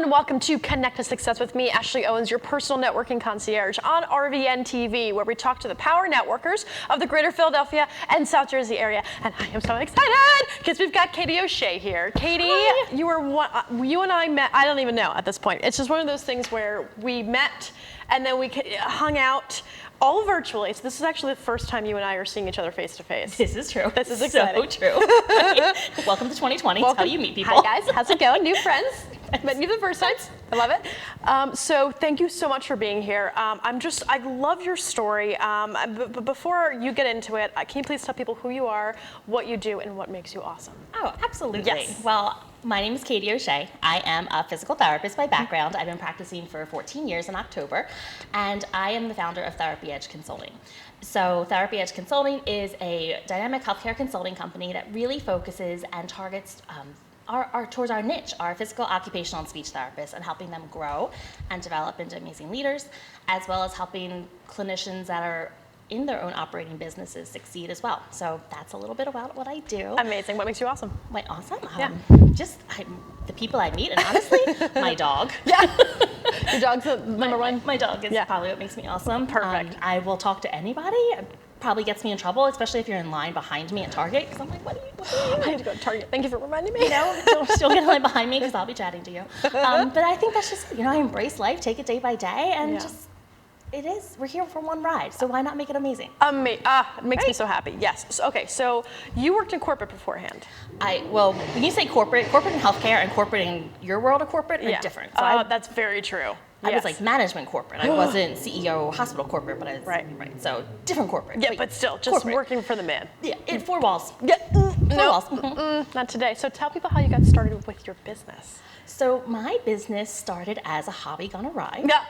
everyone, and welcome to Connect to Success with me, Ashley Owens, your personal networking concierge on RVN TV, where we talk to the power networkers of the greater Philadelphia and South Jersey area. And I am so excited because we've got Katie O'Shea here. Katie, Hi. you and I met, I don't even know at this point. It's just one of those things where we met and then we hung out all virtually. So this is actually the first time you and I are seeing each other face to face. This is true. This is exciting. So true. Welcome to 2020. It's how you meet people. Hi guys, how's it going? New friends. Met you the first time. I love it. So thank you so much for being here. I love your story. But before you get into it, can you please tell people who you are, what you do, and what makes you awesome? Oh, absolutely. Yes. Well, my name is Katie O'Shea. I am a physical therapist by background. I've been practicing for 14 years in October, and I am the founder of Therapy Edge Consulting. So Therapy Edge Consulting is a dynamic healthcare consulting company that really focuses and targets towards our niche, our physical, occupational, and speech therapists, and helping them grow and develop into amazing leaders, as well as helping clinicians that are in their own operating businesses succeed as well. So that's a little bit about what I do. Amazing. What makes you awesome? Wait, awesome? Yeah. The people I meet, and honestly, my dog. Yeah. Your dog's the number one? My dog is probably what makes me awesome. Perfect. I will talk to anybody. It probably gets me in trouble, especially if you're in line behind me at Target, because I'm like, what are you doing? I need to go to Target. Thank you for reminding me. You know, don't get in line behind me, because I'll be chatting to you. But I think that's just, I embrace life, take it day by day, and we're here for one ride, so why not make it amazing? It makes me so happy. Yes. So you worked in corporate beforehand. Well, when you say corporate in healthcare and corporate in your world of corporate are different. So that's very true. I was like management corporate. I wasn't CEO hospital corporate, but I was right. So different corporate. Yeah, but still, just corporate. Working for the man. Yeah, in four walls. Yeah, four walls. Not today. So tell people how you got started with your business. So my business started as a hobby gone awry. Yeah.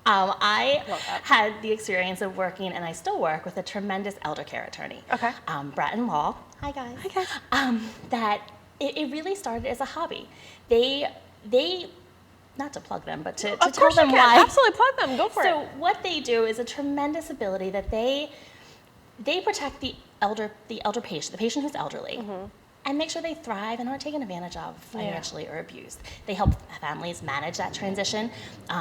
I had the experience of working, and I still work, with a tremendous elder care attorney. Okay. Bratton Law. Hi guys. Hi guys. That it really started as a hobby. They not to plug them, but to tell them why. Absolutely, plug them. Go for it. So what they do is a tremendous ability that they protect the patient, the patient who's elderly, and make sure they thrive and aren't taken advantage of financially or abused. They help families manage that transition.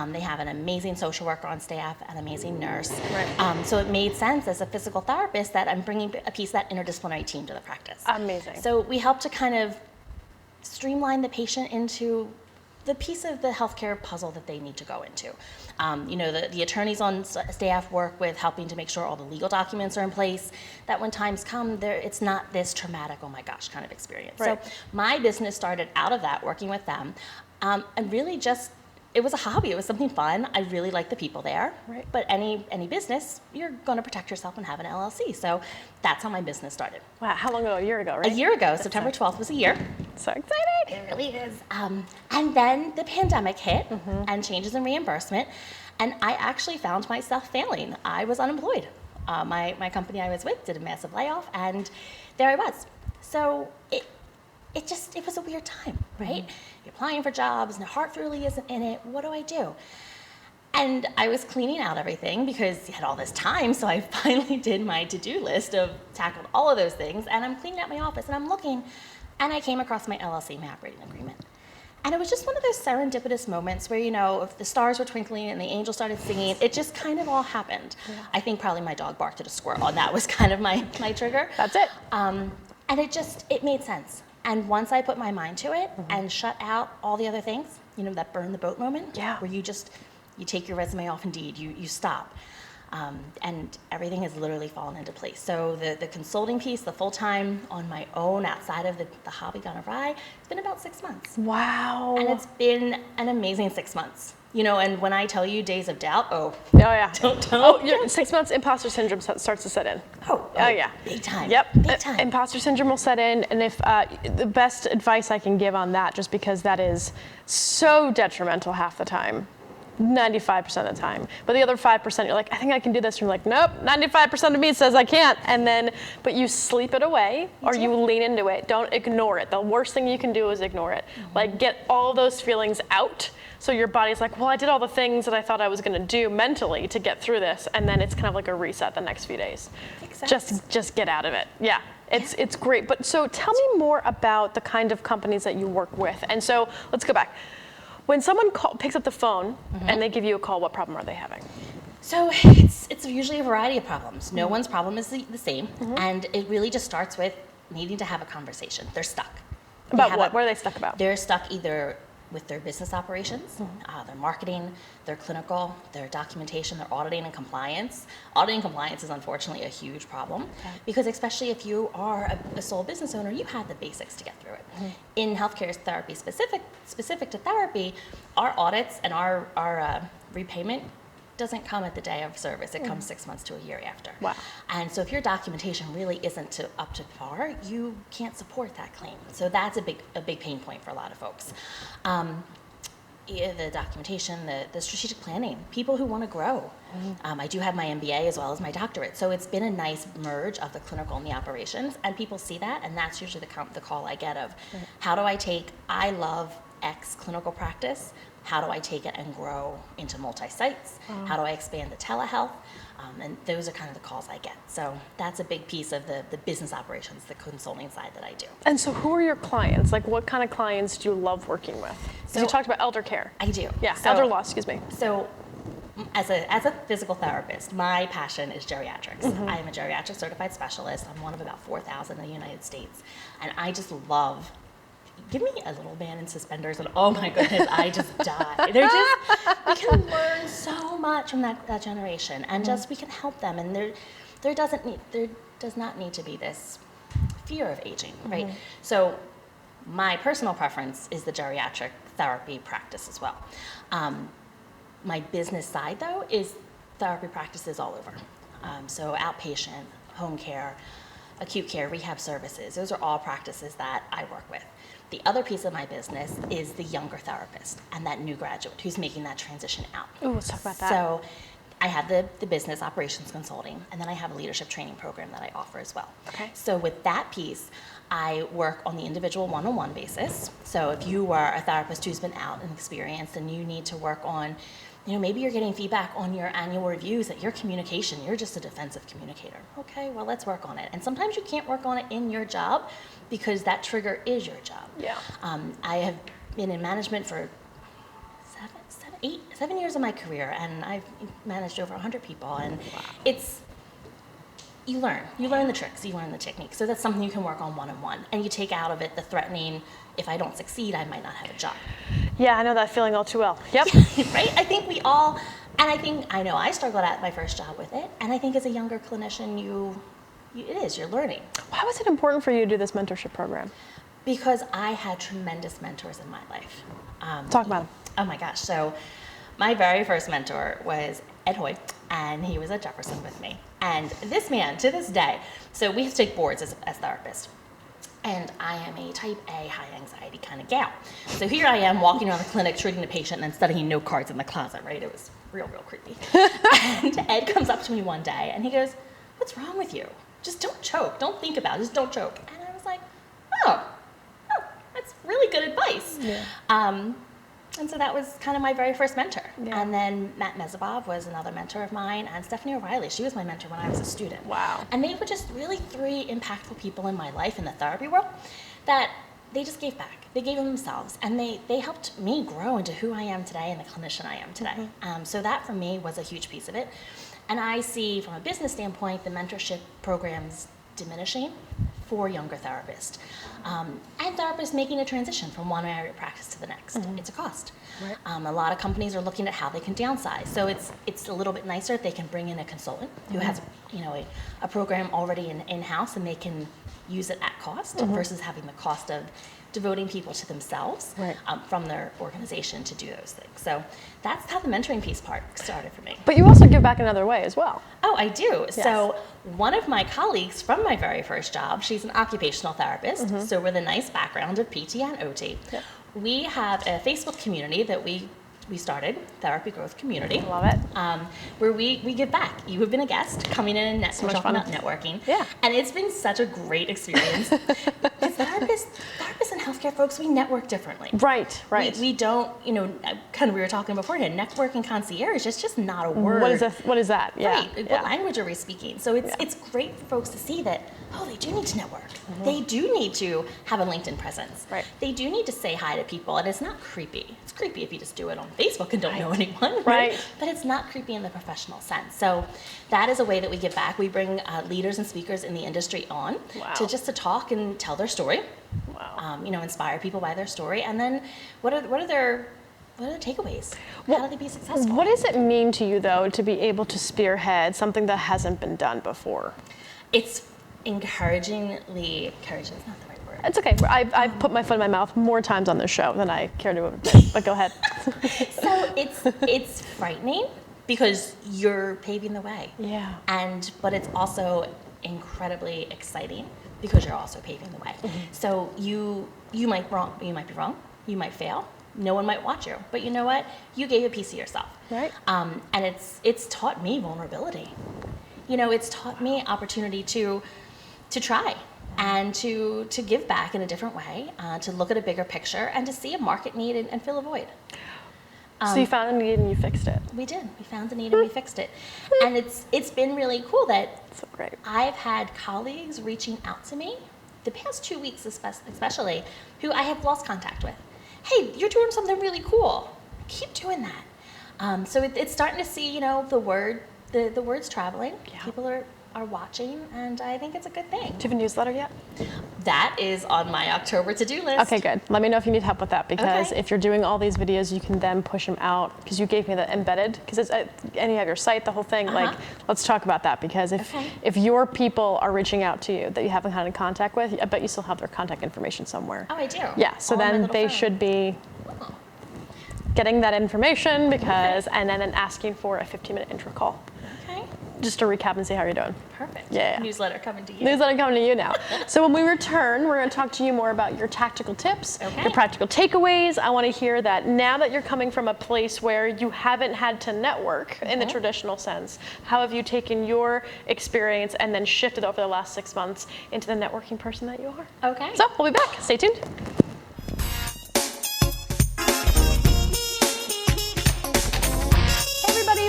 They have an amazing social worker on staff, an amazing nurse. Right. So it made sense as a physical therapist that I'm bringing a piece of that interdisciplinary team to the practice. Amazing. So we help to kind of streamline the patient into the piece of the healthcare puzzle that they need to go into. The attorneys on staff work with helping to make sure all the legal documents are in place, that when times come, it's not this traumatic, oh my gosh, kind of experience. Right. So my business started out of that, working with them, and really just, it was a hobby. It was something fun. I really liked the people there. Right. But any business, you're going to protect yourself and have an LLC. So that's how my business started. Wow, how long ago? A year ago, right? A year ago, September 12th was a year. So excited. It really is. And then the pandemic hit and changes in reimbursement, and I actually found myself failing. I was unemployed. My company I was with did a massive layoff, and there I was. So it was a weird time, right? You're applying for jobs, and the heart really isn't in it. What do I do? And I was cleaning out everything because you had all this time, so I finally did my to-do list tackled all of those things, and I'm cleaning out my office, and I'm looking, and I came across my LLC, my operating agreement. And it was just one of those serendipitous moments where, if the stars were twinkling and the angels started singing, it just kind of all happened. Yeah. I think probably my dog barked at a squirrel, and that was kind of my trigger. That's it. And it made sense. And once I put my mind to it and shut out all the other things, that burn the boat moment, where you take your resume off Indeed, you stop. And everything has literally fallen into place. So the consulting piece, the full-time on my own outside of the hobby gone awry, it's been about 6 months. Wow. And it's been an amazing 6 months. And when I tell you days of doubt, yeah. Don't. 6 months, imposter syndrome starts to set in. Oh yeah. Big time. Yep. Big time. Imposter syndrome will set in, and if the best advice I can give on that, just because that is so detrimental half the time, 95% of the time. But the other 5%, you're like, I think I can do this. And you're like, nope, 95% of me says I can't. But you sleep it away or you lean into it. Don't ignore it. The worst thing you can do is ignore it. Like, get all those feelings out. So your body's like, well, I did all the things that I thought I was going to do mentally to get through this. And then it's kind of like a reset the next few days. Exactly. Just get out of it. Yeah. It's great. But so tell me more about the kind of companies that you work with. And so let's go back. When someone picks up the phone and they give you a call, what problem are they having? So it's usually a variety of problems. No one's problem is the same, and it really just starts with needing to have a conversation. They're stuck. About what? What are they stuck about? They're stuck either with their business operations, their marketing, their clinical, their documentation, their auditing and compliance. Auditing and compliance is unfortunately a huge problem because especially if you are a sole business owner, you have the basics to get through it. In healthcare therapy specific to therapy, our audits and our repayment doesn't come at the day of service. It comes 6 months to a year after. Wow. And so if your documentation really isn't up to par, you can't support that claim. So that's a big pain point for a lot of folks. The documentation, the strategic planning, people who want to grow. I do have my MBA as well as my doctorate. So it's been a nice merge of the clinical and the operations, and people see that, and that's usually the call I get of, how do I love X clinical practice, how do I take it and grow into multi-sites? How do I expand the telehealth? And those are kind of the calls I get. So that's a big piece of the business operations, the consulting side that I do. And so who are your clients? Like what kind of clients do you love working with? Because you talked about elder care. I do. Yeah, So, elder law, excuse me. So as a physical therapist, my passion is geriatrics. I am a geriatric certified specialist. I'm one of about 4,000 in the United States. And I just love, give me a little man in suspenders and oh my goodness, I just die. We can learn so much from that generation, and just we can help them, and there does not need to be this fear of aging, right? So my personal preference is the geriatric therapy practice as well. My business side though is therapy practices all over. So outpatient, home care, acute care, rehab services, those are all practices that I work with. The other piece of my business is the younger therapist and that new graduate who's making that transition out. Ooh, let's talk about that. So I have the business operations consulting, and then I have a leadership training program that I offer as well. Okay. So with that piece, I work on the individual one-on-one basis. So if you are a therapist who's been out and experienced and you need to work on, maybe you're getting feedback on your annual reviews that your communication, you're just a defensive communicator. Okay, well, let's work on it. And sometimes you can't work on it in your job because that trigger is your job. Yeah. I have been in management for 7 years of my career, and I've managed over 100 people. And you learn the tricks, you learn the techniques. So that's something you can work on one-on-one. And you take out of it the threatening, if I don't succeed, I might not have a job. Yeah, I know that feeling all too well. Yep. Right? I think we all, and I know I struggled at my first job with it, and I think as a younger clinician, you're learning. Why was it important for you to do this mentorship program? Because I had tremendous mentors in my life. Talk about them. Oh my gosh. So my very first mentor was Ed Hoy, and he was at Jefferson with me. And this man, to this day, so we have to take boards as therapists. And I am a type A high anxiety kind of gal. So here I am walking around the clinic, treating the patient, and then studying note cards in the closet, right? It was real creepy. And Ed comes up to me one day and he goes, "What's wrong with you? Just don't choke. Don't think about it. Just don't choke." And I was like, oh, that's really good advice. Yeah. And so that was kind of my very first mentor. Yeah. And then Matt Mezabov was another mentor of mine, and Stephanie O'Reilly, she was my mentor when I was a student. Wow. And they were just really three impactful people in my life in the therapy world that they just gave back. They gave of themselves, and they helped me grow into who I am today and the clinician I am today. So that for me was a huge piece of it. And I see from a business standpoint, the mentorship programs diminishing for younger therapists. And therapists making a transition from one area of practice to the next. It's a cost. Right. A lot of companies are looking at how they can downsize. So it's a little bit nicer if they can bring in a consultant who has a program already in-house, and they can use it at cost versus having the cost of devoting people to themselves from their organization to do those things. So that's how the mentoring piece part started for me. But you also give back another way as well. Oh, I do. Yes. So one of my colleagues from my very first job, she's an occupational therapist, so with a nice background of PT and OT. Yep. We have a Facebook community that we started, Therapy Growth Community. Love it. Where we give back. You have been a guest coming in and talking about networking. Yeah. And it's been such a great experience. Because therapists and healthcare folks, we network differently. Right. We don't, kind of, we were talking beforehand, networking concierge is just not a word. What is that? Yeah. Right. Yeah. What language are we speaking? So it's great for folks to see that, oh, they do need to network. They do need to have a LinkedIn presence. Right. They do need to say hi to people, and it's not creepy. It's creepy if you just do it on Facebook and don't know anyone. Right. But it's not creepy in the professional sense. So that is a way that we give back. We bring leaders and speakers in the industry on to talk and tell their story. Wow. Inspire people by their story, and then what are their takeaways? How do they be successful? What does it mean to you, though, to be able to spearhead something that hasn't been done before? It's encouraging is not the right word. It's okay. I've put my foot in my mouth more times on this show than I care to admit, but go ahead. So it's frightening because you're paving the way. Yeah. But it's also incredibly exciting because you're also paving the way. So you might be wrong, you might fail. No one might watch you, but you know what? You gave a piece of yourself. Right. And it's taught me vulnerability. It's taught me opportunity to try and to give back in a different way, to look at a bigger picture and to see a market need and fill a void. So you found a need and you fixed it. We did. We found the need and we fixed it. And it's been really cool that So great. I've had colleagues reaching out to me the past 2 weeks especially who I have lost contact with. Hey, you're doing something really cool. Keep doing that. So it's starting to see, the word's traveling. Yeah. People are watching, and I think it's a good thing. Do you have a newsletter yet? That is on my October to-do list. Okay, good. Let me know if you need help with that, because Okay. if you're doing all these videos, you can then push them out, because you gave me the embedded, because it's and you have your site, the whole thing. Let's talk about that, because if your people are reaching out to you that you haven't had in contact with, I bet you still have their contact information somewhere. Oh, I do. Yeah, so All on my then little they phone. should be getting that information, because and then asking for a 15-minute intro call, Okay. just to recap and see how you're doing. Perfect. Yeah. Newsletter coming to you. Newsletter coming to you now. So when we return, we're going to talk to you more about your tactical tips, Okay. your practical takeaways. I want to hear that now that you're coming from a place where you haven't had to network in the traditional sense, how have you taken your experience and then shifted over the last 6 months into the networking person that you are? Okay. So we'll be back. Stay tuned.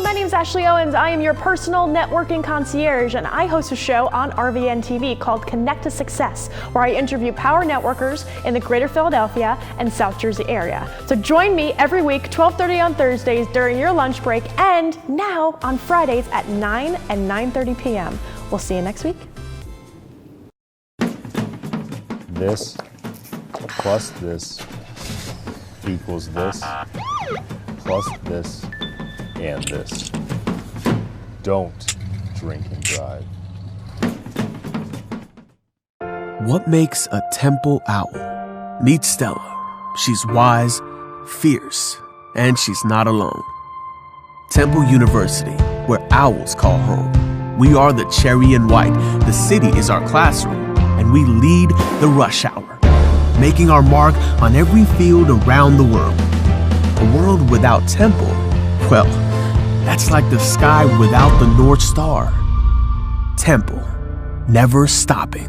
My name's Ashley Owens. I am your personal networking concierge, and I host a show on RVN TV called Connect to Success, where I interview power networkers in the greater Philadelphia and South Jersey area. So join me every week, 12:30 on Thursdays during your lunch break, and now on Fridays at 9 and 9:30 p.m. We'll see you next week. This plus this equals this plus this and this. Don't drink and drive. What makes a temple owl? Meet Stella. She's wise, fierce, and she's not alone. Temple University, where owls call home. We are the cherry and white. The city is our classroom, and we lead the rush hour, making our mark on every field around the world. A world without Temple, well, that's like the sky without the North Star. Temple, never stopping.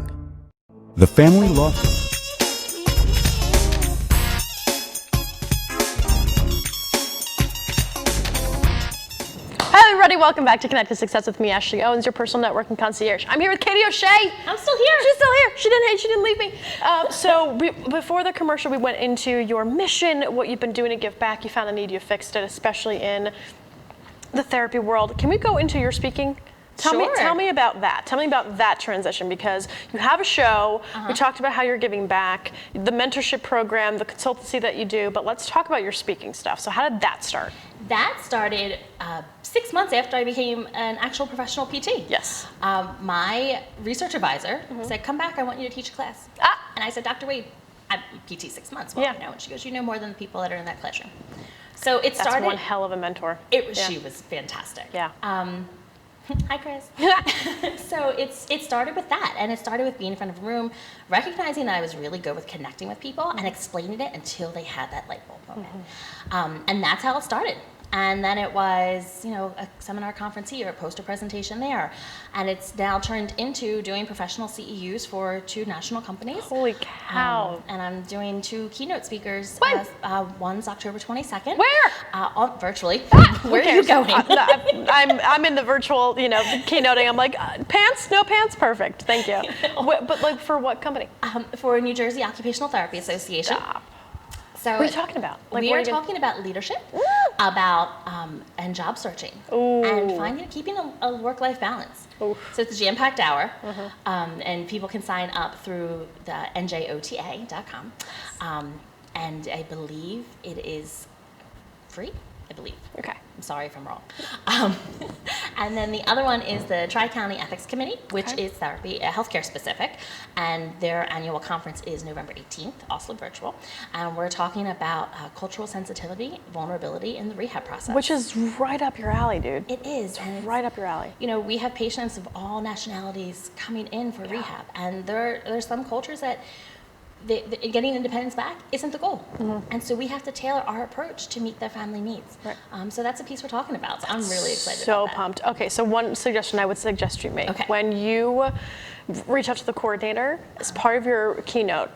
The Family Law Firm. Hi everybody, welcome back to Connect to Success with me, Ashley Owens, your personal networking concierge. I'm here with Katie O'Shea. I'm still here. She's still here. She didn't leave me. Before the commercial, we went into your mission, what you've been doing to give back. You found a need, you fixed it, especially in the therapy world. Can we go into your speaking? Tell me about that. Tell me about that transition, because you have a show. We talked about how you're giving back, the mentorship program, the consultancy that you do, but let's talk about your speaking stuff. So how did that start? That started 6 months after I became an actual professional PT. Yes. My research advisor said, come back, I want you to teach a class. And I said, Dr. Wade, I'm PT 6 months. Well, Yeah. And she goes, you know more than the people that are in that classroom. So it That's started. one hell of a mentor. She was fantastic. Yeah. Hi, Chris. So it started with that, and it started with being in front of a room, recognizing that I was really good with connecting with people and explaining it until they had that light bulb moment. And that's how it started. And then it was, a seminar conference here, a poster presentation there. And it's now turned into doing professional CEUs for 2 national companies. Holy cow. And I'm doing 2 keynote speakers. When? One's October 22nd. Where? Virtually. Who Where are you cares? going? I'm in the virtual, keynoting. I'm like, pants? No pants? Perfect. Thank you. But like for what company? For New Jersey Occupational Therapy Association. Stop. So What are you talking about? Like, we what are are you talking about leadership, and job searching, Ooh. and keeping a work-life balance. Ooh. So it's a jam-packed hour, and people can sign up through the njota.com, and I believe it is free. I believe. Okay. I'm sorry if I'm wrong. And then the other one is the Tri-County Ethics Committee, which is therapy, healthcare specific, and their annual conference is November 18th, also virtual. And we're talking about cultural sensitivity, vulnerability in the rehab process. Which is right up your alley, dude. It is. And it's Right up your alley. we have patients of all nationalities coming in for rehab, and there's some cultures that getting independence back isn't the goal. And so we have to tailor our approach to meet their family needs. Right. So that's a piece we're talking about. So I'm really excited So about that. pumped. Okay, so one suggestion I would suggest you make. Okay. When you reach out to the coordinator, as part of your keynote,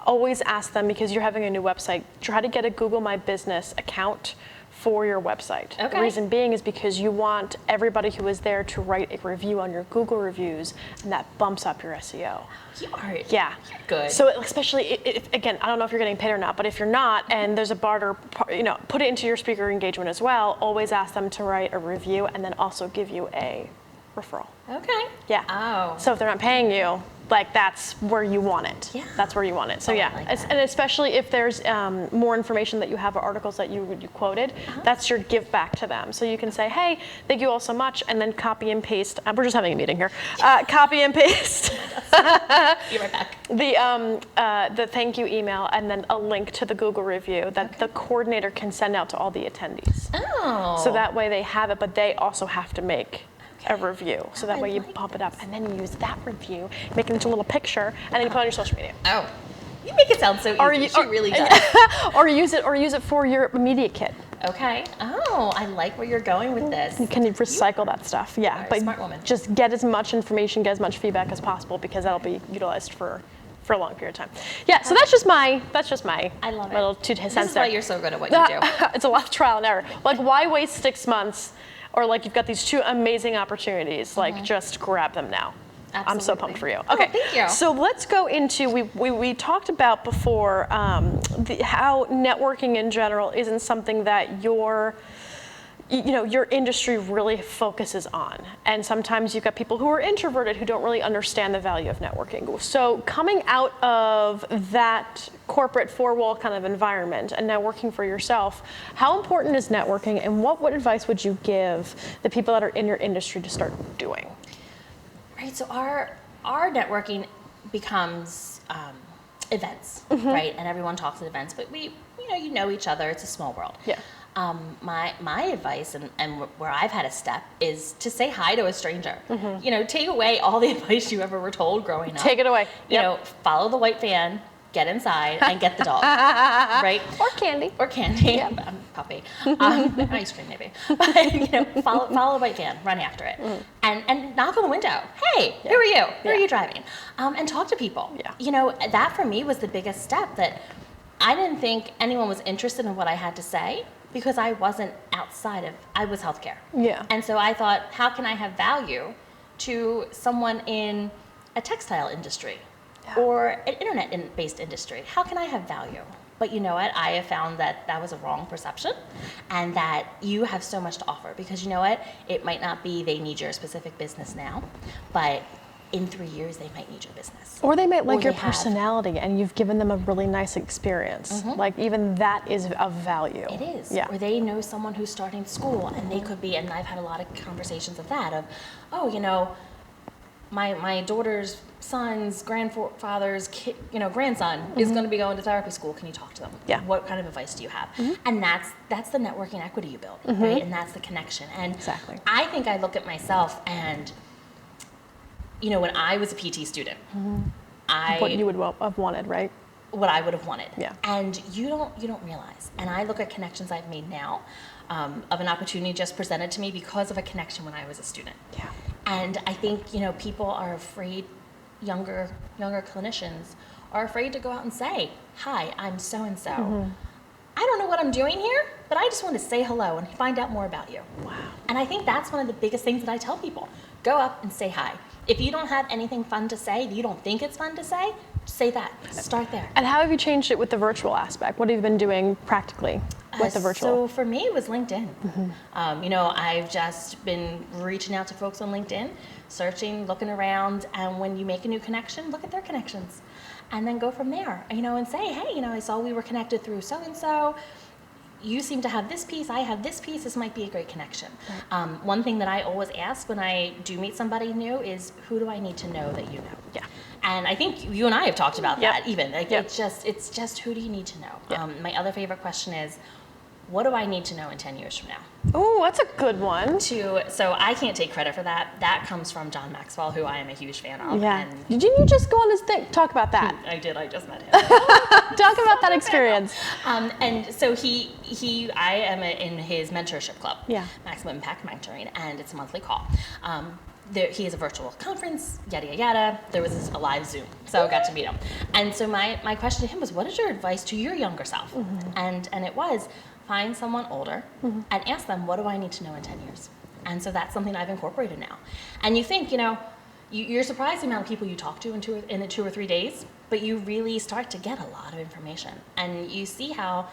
always ask them, because you're having a new website, try to get a Google My Business account for your website. Okay. The reason being is because you want everybody who is there to write a review on your Google reviews, and that bumps up your SEO. You are. Yeah. You're good. So especially, if, again, I don't know if you're getting paid or not, but if you're not, and there's a barter, put it into your speaker engagement as well. Always ask them to write a review, and then also give you a referral. Okay. Yeah. Oh. So if they're not paying you, like that's where you want it. Yeah. That's where you want it. So Oh, I yeah, like that. and especially if there's more information that you have or articles that you quoted, that's your give back to them. So you can say, hey, thank you all so much, and then copy and paste. We're just having a meeting here. Copy and paste Be right back. the thank you email, and then a link to the Google review that the coordinator can send out to all the attendees. Oh. So that way they have it, but they also have to make a review. So that I way you like pump it up, and then you use that review, make it into a little picture, and then you put it on your social media. Oh. You make it sound so easy. She really does. or use it for your media kit. Okay. Oh, I like where you're going with this. You can recycle that stuff. Yeah, are a but smart woman. just get as much information, get as much feedback as possible, because that'll be utilized for a long period of time. Yeah, so that's just my I love it. little 2 cents This is there. why you're so good at what you do. It's a lot of trial and error. Like, why waste 6 months? Or like, you've got these 2 amazing opportunities. Like, just grab them now. I'm so Absolutely. pumped for you. Oh, Okay, thank you. So let's go into, we talked about before how networking in general isn't something that your industry really focuses on. And sometimes you've got people who are introverted who don't really understand the value of networking. So coming out of that corporate 4-wall kind of environment and now working for yourself, how important is networking, and what advice would you give the people that are in your industry to start doing? Right. So our networking becomes events, right? And everyone talks at events, but we, you know each other. It's a small world. Yeah. My advice and where I've had a step is to say hi to a stranger. Take away all the advice you ever were told growing up. Take it away. Follow the white van, get inside, and get the dog. Right? Or candy. Or candy. Puppy. Ice cream maybe. But follow the white van, run after it, and knock on the window. Hey, who are you? Who are you driving? And talk to people. Yeah. That for me was the biggest step. That I didn't think anyone was interested in what I had to say, because I wasn't I was healthcare. Yeah. And so I thought, how can I have value to someone in a textile industry or an internet-based industry? How can I have value? But you know what? I have found that was a wrong perception, and that you have so much to offer, because you know what? It might not be they need your specific business now, but in 3 years they might need your business. Or they might like your they have. personality, and you've given them a really nice experience. Like, even that is of value. It is. Yeah. Or they know someone who's starting school, and they could be, and I've had a lot of conversations of that, my daughter's son's grandfather's grandson is going to be going to therapy school. Can you talk to them? Yeah. What kind of advice do you have? And that's the networking equity you build, right? And that's the connection. And Exactly. I think I look at myself, and when I was a PT student, What you would have wanted, right? what I would have wanted. Yeah. And you don't realize. And I look at connections I've made now, of an opportunity just presented to me because of a connection when I was a student. Yeah. And I think, people are afraid, younger clinicians are afraid to go out and say, hi, I'm so-and-so. I don't know what I'm doing here, but I just want to say hello and find out more about you. Wow. And I think that's one of the biggest things that I tell people. Go up and say hi. If you don't have anything fun to say, you don't think it's fun to say that. Start there. And how have you changed it with the virtual aspect? What have you been doing practically with the virtual? So for me, it was LinkedIn. I've just been reaching out to folks on LinkedIn, searching, looking around, and when you make a new connection, look at their connections. And then go from there, and say, hey, I saw we were connected through so-and-so. You seem to have this piece, I have this piece, this might be a great connection. Right. One thing that I always ask when I do meet somebody new is, who do I need to know that you know? Yeah. And I think you and I have talked about that even. Yep. It's just who do you need to know? Yep. My other favorite question is, what do I need to know in 10 years from now? Oh, that's a good one. So I can't take credit for that. That comes from John Maxwell, who I am a huge fan of. Yeah. And Didn't you just go on his thing? Talk about that. I did. I just met him. Talk about that experience. And so I am in his mentorship club. Yeah. Maximum Impact Mentoring, and it's a monthly call. He has a virtual conference, yada, yada, yada. There was a live Zoom, so I got to meet him. And so my question to him was, what is your advice to your younger self? And it was, find someone older and ask them, what do I need to know in 10 years? And so that's something I've incorporated now. And you think, you're surprised the amount of people you talk to in the 2 or 3 days, but you really start to get a lot of information. And you see how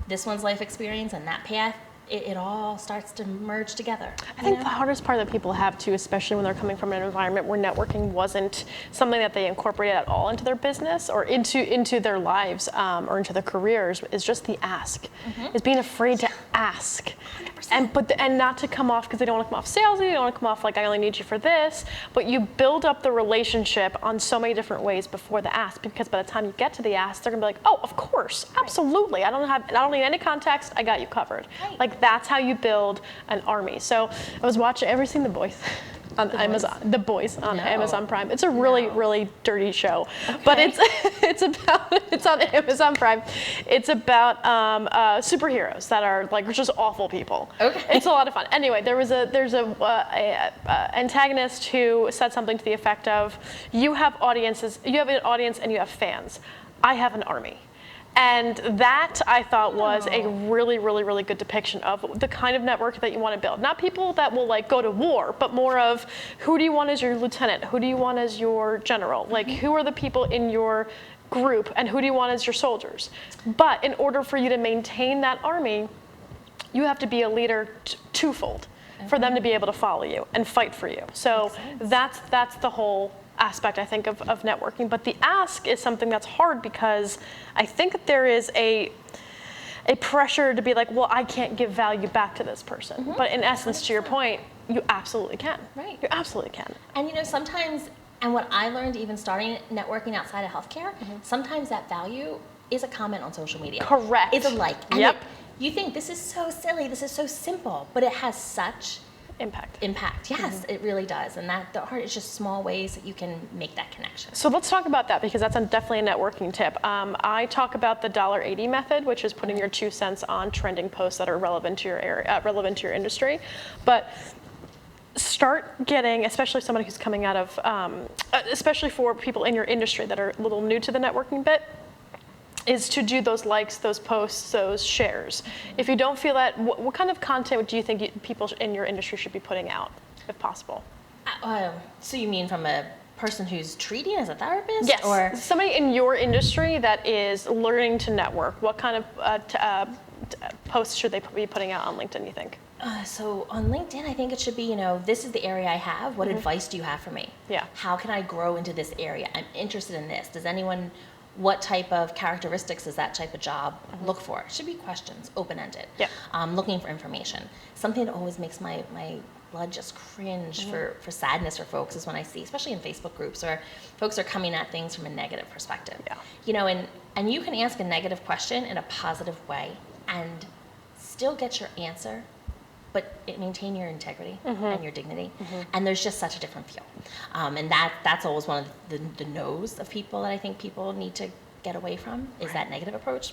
this one's life experience and that path, it all starts to merge together. I think the hardest part that people have too, especially when they're coming from an environment where networking wasn't something that they incorporated at all into their business or into their lives or into their careers, is just the ask. Is being afraid to ask. 100%. And not to come off, because they don't want to come off salesy, they don't want to come off like, I only need you for this, but you build up the relationship on so many different ways before the ask, because by the time you get to the ask, they're gonna be like, oh, of course, absolutely. I don't need any context, I got you covered. Right. Like, that's how you build an army. So I was watching, ever seen The Boys? On Amazon, The Boys on Amazon Prime. It's a really dirty show, but it's on Amazon Prime. It's about superheroes that are like just awful people. Okay. It's a lot of fun. Anyway, there's a antagonist who said something to the effect of, you have an audience and you have fans. I have an army. And that, I thought, was a really good depiction of the kind of network that you want to build. Not people that will like go to war, but more of, who do you want as your lieutenant? Who do you want as your general? Like, who are the people in your group and who do you want as your soldiers? But in order for you to maintain that army, you have to be a leader twofold for them to be able to follow you and fight for you. So that's the whole aspect, I think, of networking. But the ask is something that's hard, because I think that there is a pressure to be like, well, I can't give value back to this person. But in essence, 100%. To your point, you absolutely can. Right. You absolutely can. And sometimes, and what I learned even starting networking outside of healthcare, sometimes that value is a comment on social media. Correct. It's a like. And Yep. You think, this is so silly, this is so simple, but it has such impact. Yes, it really does. And that the art is just small ways that you can make that connection. So let's talk about that, because that's definitely a networking tip. I talk about the $80 method, which is putting your 2 cents on trending posts that are relevant to your area, relevant to your industry. But start getting, especially somebody who's coming out of, especially for people in your industry that are a little new to the networking bit, is to do those likes, those posts, those shares. If you don't feel that, what kind of content do you think people in your industry should be putting out, if possible? So you mean from a person who's treating as a therapist? Yes, Or somebody in your industry that is learning to network. What kind of posts should they be putting out on LinkedIn, you think? So on LinkedIn, I think it should be, this is the area I have. What advice do you have for me? Yeah. How can I grow into this area? I'm interested in this. What type of characteristics does that type of job look for? It should be questions, open-ended. Yep. Looking for information. Something that always makes my blood just cringe for sadness for folks is when I see, especially in Facebook groups, or folks are coming at things from a negative perspective. Yeah. And you can ask a negative question in a positive way and still get your answer, but maintain your integrity and your dignity. And there's just such a different feel. And that's always one of the no's of people that I think people need to get away from is that negative approach.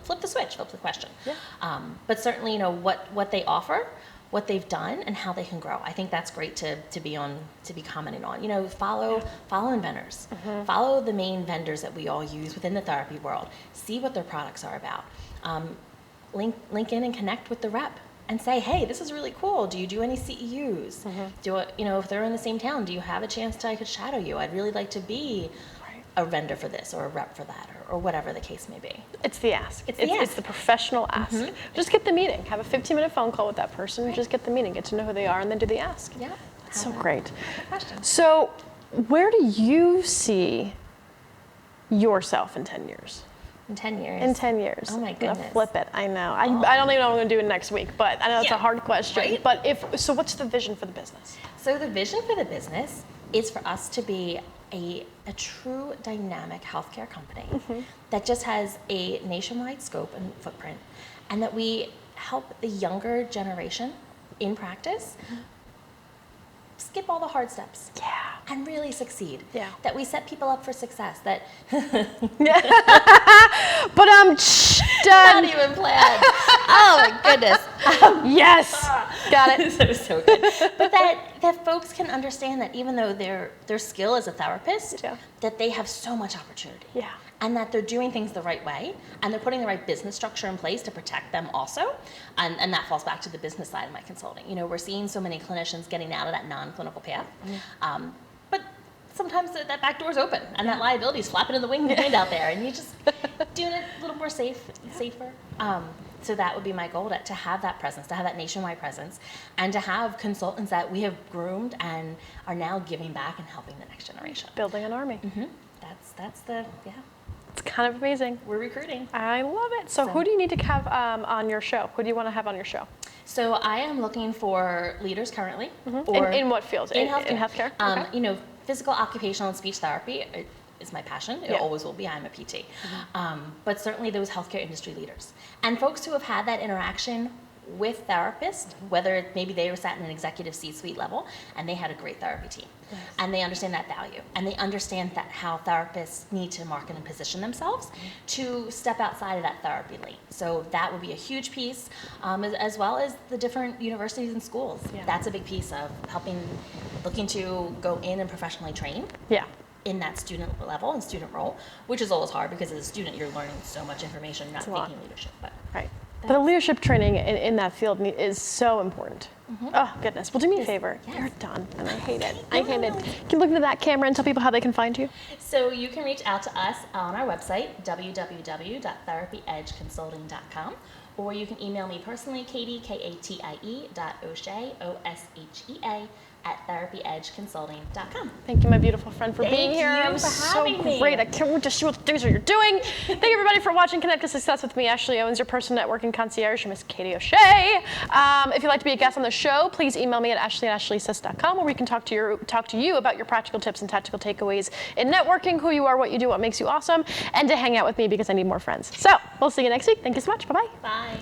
Flip the switch, flip the question. Yeah. But certainly, what they offer, what they've done, and how they can grow. I think that's great to be commenting on. Follow inventors, follow the main vendors that we all use within the therapy world. See what their products are about. Link in and connect with the rep and say, hey, this is really cool. Do you do any CEUs? If they're in the same town, do you have a chance I could shadow you? I'd really like to be a vendor for this or a rep for that or whatever the case may be. It's the ask. It's It's the professional ask. Just get the meeting. Have a 15-minute phone call with that person. Just get the meeting. Get to know who they are and then do the ask. Yeah. That's so great. Question. So where do you see yourself in 10 years? In 10 years. In 10 years. Oh my I'm gonna goodness. flip it. I know. I don't even know what I'm going to do next week, but I know it's a Yeah, hard question. right? But so what's the vision for the business? So the vision for the business is for us to be a true dynamic healthcare company that just has a nationwide scope and footprint, and that we help the younger generation in practice skip all the hard steps. Yeah. And really succeed. Yeah. That we set people up for success. That But I'm not done. even planned. Oh my goodness. Yes. Got it. That was so good. But that folks can understand that even though their skill as a therapist, Yeah. that they have so much opportunity. Yeah. And that they're doing things the right way, and they're putting the right business structure in place to protect them also. And that falls back to the business side of my consulting. We're seeing so many clinicians getting out of that non-clinical path. But sometimes that back door's open, and that liability is flapping in the wind out there, and you just doing it a little more safer. So that would be my goal, to have that presence, to have that nationwide presence, and to have consultants that we have groomed and are now giving back and helping the next generation. Building an army. That's the, It's kind of amazing. we're recruiting. I love it. So who do you need to have on your show? Who do you want to have on your show? So I am looking for leaders currently. Or In what fields? in healthcare. In healthcare? Okay. Physical, occupational, and speech therapy is my passion. It Yeah. always will be. I'm a PT. But certainly those healthcare industry leaders and folks who have had that interaction with therapists, whether maybe they were sat in an executive C-suite level and they had a great therapy team, and they understand that value, and they understand that how therapists need to market and position themselves to step outside of that therapy lane. So that would be a huge piece, as well as the different universities and schools. Yeah. That's a big piece of looking to go in and professionally train Yeah. in that student level and student role, which is always hard because as a student you're learning so much information, you're not a lot. taking leadership. But Right. But the leadership training in that field is so important. Oh, goodness. Well, do me a favor. Yes. You're done, and I hate it. I hate it. Can you look into that camera and tell people how they can find you? So you can reach out to us on our website, www.therapyedgeconsulting.com, or you can email me personally, Katie, Katie.O'Shea, OSHEA, @therapyedgeconsulting.com. Thank you, my beautiful friend, for being here. Thank you I'm for so having me. great. I can't wait to see what the things that you're doing. Thank you, everybody, for watching Connect to Success with me, Ashley Owens, your personal networking concierge, Miss Katie O'Shea. If you'd like to be a guest on the show, please email me at ashley@ashleysays.com, where we can talk to you about your practical tips and tactical takeaways in networking, who you are, what you do, what makes you awesome, and to hang out with me because I need more friends. So we'll see you next week. Thank you so much. Bye-bye. Bye.